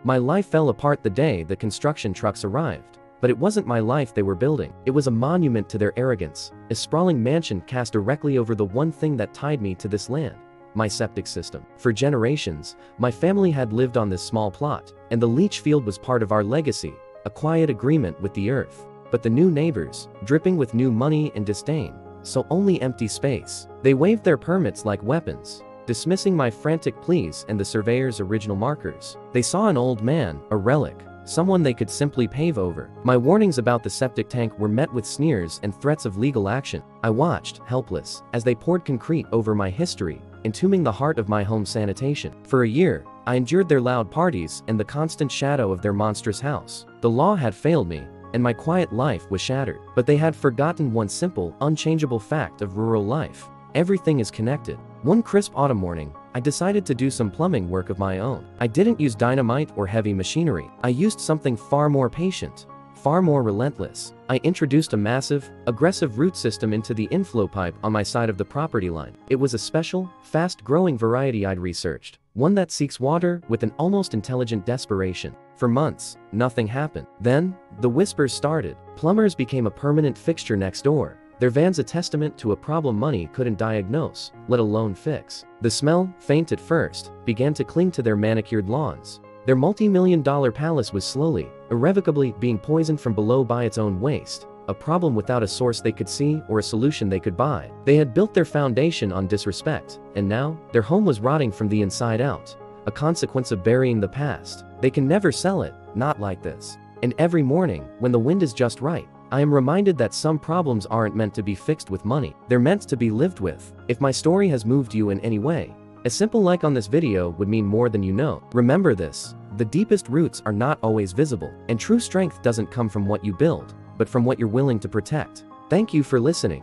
My life fell apart the day the construction trucks arrived. But it wasn't my life they were building. It was a monument to their arrogance, a sprawling mansion cast directly over the one thing that tied me to this land: my septic system. For generations, my family had lived on this small plot, and the leach field was part of our legacy, a quiet agreement with the earth. But the new neighbors, dripping with new money and disdain, saw only empty space. They waved their permits like weapons, dismissing my frantic pleas and the surveyor's original markers. They saw an old man, a relic, someone they could simply pave over. My warnings about the septic tank were met with sneers and threats of legal action. I watched, helpless, as they poured concrete over my history, entombing the heart of my home sanitation. For a year, I endured their loud parties and the constant shadow of their monstrous house. The law had failed me, and my quiet life was shattered. But they had forgotten one simple, unchangeable fact of rural life: everything is connected. One crisp autumn morning, I decided to do some plumbing work of my own. I didn't use dynamite or heavy machinery. I used something far more patient, far more relentless. I introduced a massive, aggressive root system into the inflow pipe on my side of the property line. It was a special, fast-growing variety I'd researched, one that seeks water with an almost intelligent desperation. For months, nothing happened. Then, the whispers started. Plumbers became a permanent fixture next door, their vans a testament to a problem money couldn't diagnose, let alone fix. The smell, faint at first, began to cling to their manicured lawns. Their multi-million-dollar palace was slowly, irrevocably being poisoned from below by its own waste, a problem without a source they could see or a solution they could buy. They had built their foundation on disrespect, and now, their home was rotting from the inside out, a consequence of burying the past. They can never sell it, not like this. And every morning, when the wind is just right, I am reminded that some problems aren't meant to be fixed with money. They're meant to be lived with. If my story has moved you in any way, a simple like on this video would mean more than you know. Remember this: the deepest roots are not always visible, and true strength doesn't come from what you build, but from what you're willing to protect. Thank you for listening.